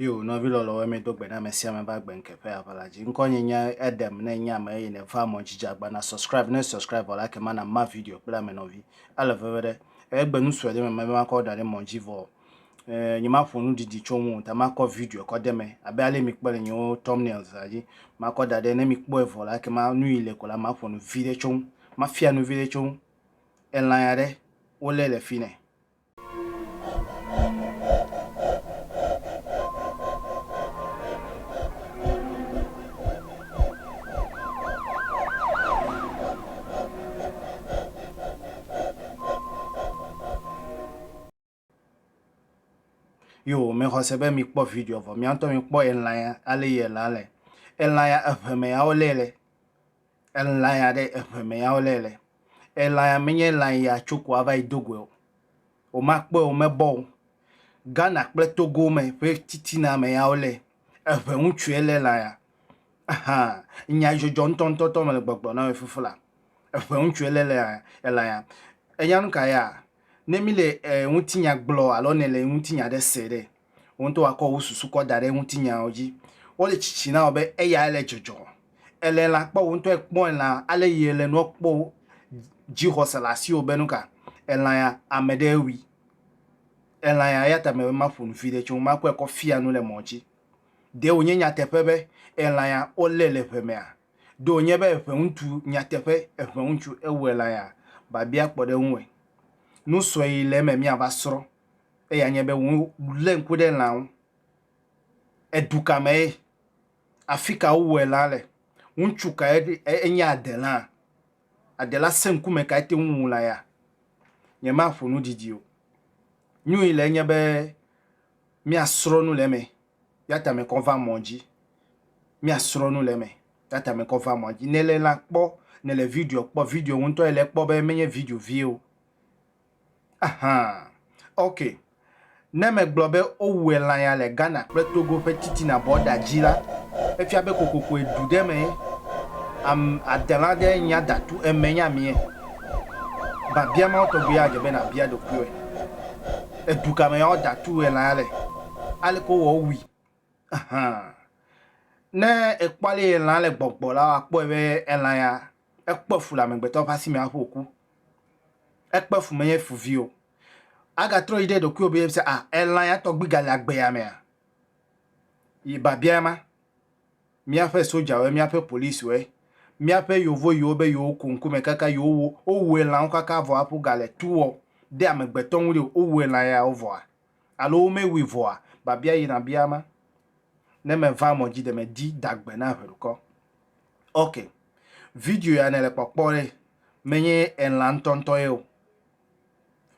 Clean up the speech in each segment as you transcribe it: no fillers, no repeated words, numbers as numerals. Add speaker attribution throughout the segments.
Speaker 1: Yo, no vilo lo me dog bena me sia me bag ben kepe apalaji. Nko nyenya edem na nya ma yin fa mo jija gba na subscribe or like man na ma video bla me no vi. Ala vevere. Egbenu swede me ma ko dale mo jivo. Nyima fonu didi chomu ta ma ko video ko de me. Abe ale mi pele nyo thumbnails aji. Ma ko dade ne mi kpo evol like ma nu ile ko la ma fonu video chom. Ma fia nu video chom. En la yare ole le fine. Yo, me hosebe mi kpo video vo mi anto mi kpo enlaya ale ye lale enlaya afeme ya olele enlaya de afeme ya olele enlaya menye laya chuku ava idogwe o ma kpo o mebo Ghana kple Togo me pe titina me ya ole afe unchu ele laya aha nya jojo ntonto me le gbogbo na efufula afe unchu ele laya enyan ka ya nemile untinya glo alo nele untinya de sere wonto akọ ususu ko dare untinya oji ole chichi na obe eya ele jojo ele la po wonto ekpon la ale yele no po ji hosalasi obenuka elaya amedewi elaya yata me ma funu fide chu ma ko fia no le mochi de onye nya tepebe elaya olele pemea do onye be fe untu nya tepe efe unchu ewela ya ba bia kpode nwe no so ile me mi abasoro eya nye be le nkude lawo eduka me afika uwela le unchu ka enya adela senkume ka ite nwula ya nye ma fonu didio nyu ile nye be mi asoro nu le me yata me konva monji mi asoro nu le me yata me konva monji nele la kpo nele video kpo video wonto ele kpo be menye video view aha okay neme globe owela ya le Ghana kple Togo pe titi na border jila efia be kokoko edude me adela de nya datu emenya mi ba bia ma to bia je be na bia do kuwe eduka me o datu ela le ale ko wo wi aha ne ekpale ela le gbogbo la apo e ela ya ekpofu la megbeto pasi mi afoku ekpofu menye fuvio aga tro ide do ku obi se ela ya to gbigala agbe ya me iba bia ma mi afa soja we mi afa police we mi ape yovo yobe yo kunkume kaka yo owo ela kaka vo apu gale tuwo de amegbeton wuri owo ela ya ovo alo me wivo ba bia yi na bia ma ne me va mo ji de me di dagbe na heruko okay video ya ne le popore menye ela ntonto yo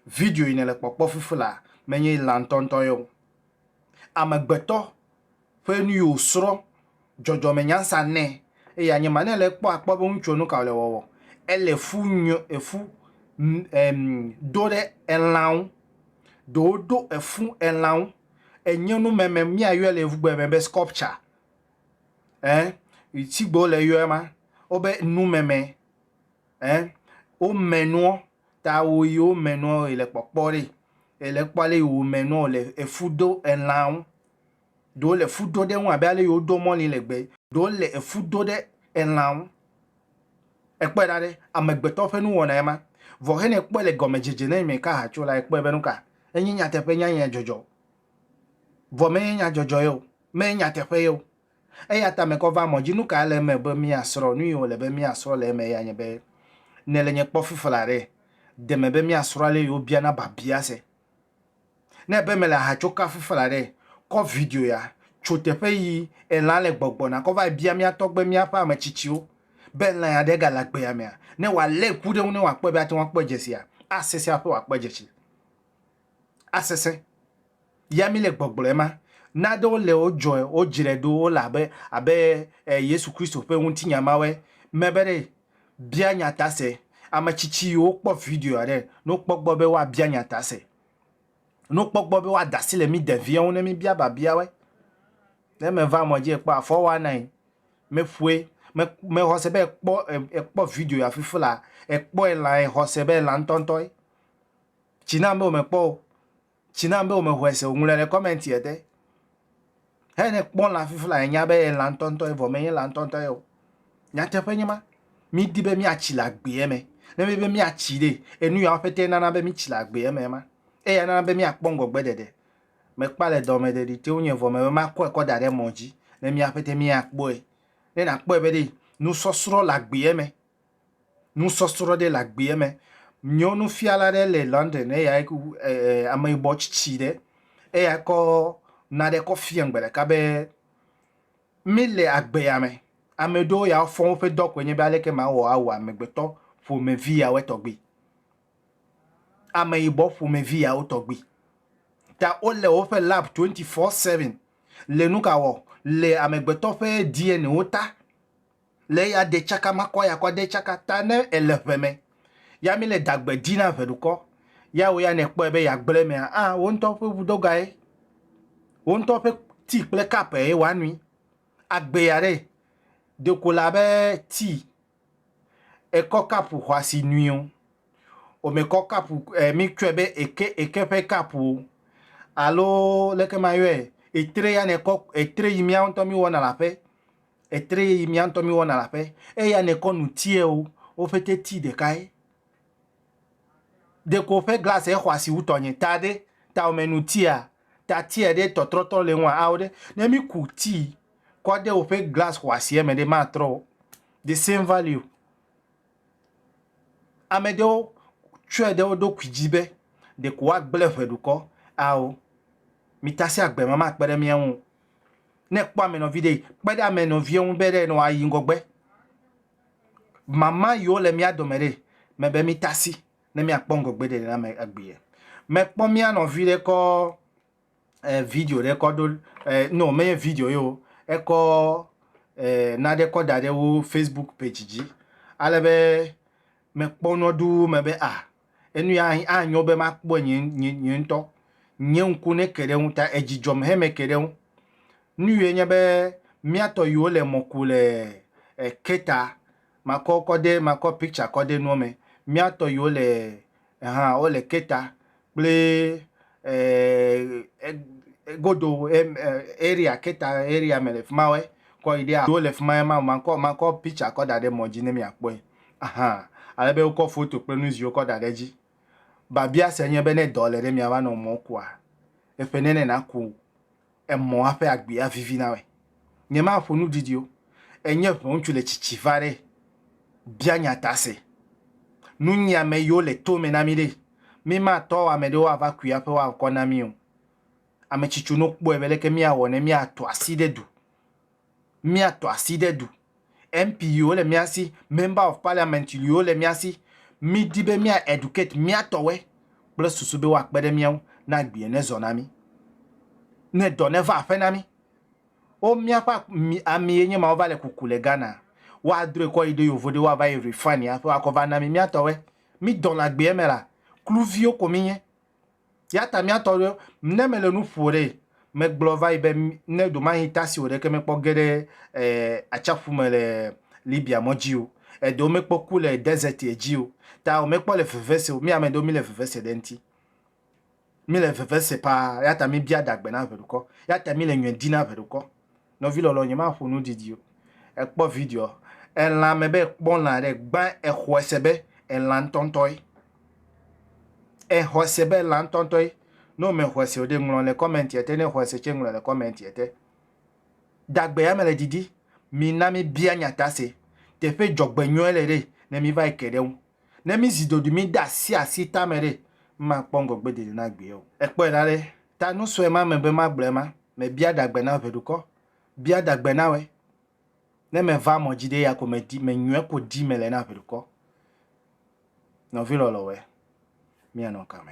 Speaker 1: video yi ne le popo fufula menye ela ntonto yo amegbeto fe nu yo sro jojo menyansa ne eya nyema ne le kpo akpo uncho nu ka le wowo ele fu nyo efu do de elan do efu elan enyenu meme mi ayo le vugbe mebe sculpture itigbo le yo ma obe nu meme o menu ta wo yo menu ile popore ele pale yo menu le efudo elan do le fudo de won abale yo do mo ni legbe do le fudo de elan ekpe dade amegbeto fe nu wona ema vo he ne ekpe le gomejeje na me ka ha chula ekpe be nu ka enyinya tepe nya jojo vo me nya jojo yo me nya tepe yo eya ta me ko va mo jinu ka le me be mi asro nu yo le be mi asro le me ya nye be ne le nye kpo fufulare de me be mi asro le yo bia na ba bia se ne be me la ha choka fufulare ko video ya chotepe yi ela le gbogbo na ko va bia mi atogbe mi apa ma chichio be la ya de galagbe ya me ne wa le kude ne wa pe bia ti won pe jesi ya asese ape wa pe jesi asese ya mi le gbogbo e ma na do le ojo o jire do o la be abe Yesu Kristo pe won tinya mawe mebere bia nya tase ama chichio po video are no pogbo be wa bia nya tase no pogbo be wa dasile mi devie won mi bia ba bia we ne me va mo je pa 419 me fue me hosebe ekpo video ya fifula ekpo ela hosebe la ntonto china me o me po china me o me hwese onwule le comment yete Hene bon la fifla nyabe lantonto e vome lantonto yo. Nyate penyema. Mi dibe mi achila gbe me. Ne me be mi achide. Enu ya pete nana be mi chila gbe me ma. E ya nana be mi akpongo gbedede. Me kpale dome de di te unye vome ma ko dade monji. Ne mi apete mi akbo e. Ne na akbo e be di nu sosro la gbe me. Nu sosro de la gbe me. Nyo nu fiala de le London e ya ku amai bo chide. E ya ko na de ko fiengbele ka be mille agbeame amedo ya fon fe dok wenye ba leke ma wo awa megbeto fo me via wetogbi ame ibo fo me via otogbi ta ole o fe lab 24/7 le nuka wo le amegbeto fe DNA ota le ya de chaka mako ya kwa de chaka tane elefeme ya mi le dagbe dina veduko ya wo ya ne po ebe ya gble me won to fe budoga e won to fe ti ple kape e wanui agbeyare de kolabe ti e kokapu hwasi nuion o me kokapu mi kwebe eke pe kapu alo leke mayo etre ya ne kok etre yimi anto mi wona la pe etre yimi anto mi wona la pe e ya ne konu tie o fete ti de kai de ko fe glace e hwasi utonye tade ta o menu tia ta tie de totroto le nwa aude ne mi ku ti ko de o fe glace hwasi me de matro the same value amedo chue de odo kwijibe de ko agble feduko ao mitasi agbe mama pere mi ehun ne pa me no video pede me no vie un bere no ayi ngogbe mama yo le mi adomere me be mitasi ne mi akpongo gbe de na me agbe me po mi ano video ko video record no me video yo e ko na de ko dade wo Facebook page ji alebe me kpono du me be enu ya anyo be ma kpo nyi nto nyenku ne kere unta ejijom he me kere un nu ye be miato yo le mokule keta mako picture kode no me miato yo le o le keta ple godo area keta area me le fmawe ko idea yo le fmawe mako picture koda de moji ne mi akpo alebe uko photo plenus yoko dadeji babia senye bene dole de mi ava no mokwa efenene na ku emo ape agbi avivi nawe nyema afonu didio enye fon chule chichivare bianya tase nunya me yo le to me na mi de mi ma to amede wa ava ku ape wa ko na mi o ame chichu no kpo ebele ke mi awone mi ato aside du MP yo le miasi member of parliament yo le miasi mi dibe mi educate mi atowe plus susube wa kpede mi na gbi ne zonami ne doneva afenami o mi apa ami enye ma ovale kukule Ghana wa dre ko ide yo vode wa va refine ya fa ko vanami mi atowe mi don la gbi emela kluvio kominye ya ta mi atowe mnemele nu fure me glova ibe ne do ma hitasi ore ke me pogere achafumele Libya mojio do me pokule desert ejio ta o me po le fevese mi amedo mi le fevese denti mi le fevese pa ya ta mi bia dagbe na veruko ya ta mi le nwen na veruko no vilo lo nyima fonu didio e po video en la mebe bon la re gba e hwesebe en la ntontoi e hwesebe la ntontoi no me hwese o de nglo le comment yete ne hwese che nglo le comment yete dagbe ya mele didi mi na mi bia nyatase te fe jogbe nyoele re ne mi va ikere un ne mi zido du mi da si asita mere ma pongo gbe de na gbe o e po dare ta nu so e ma me be ma gblema me bia dagbe na veduko bia dagbe na we ne me va mo jide ya ko me di me nyo ko di mele na veduko no vilo lo we mi ano kame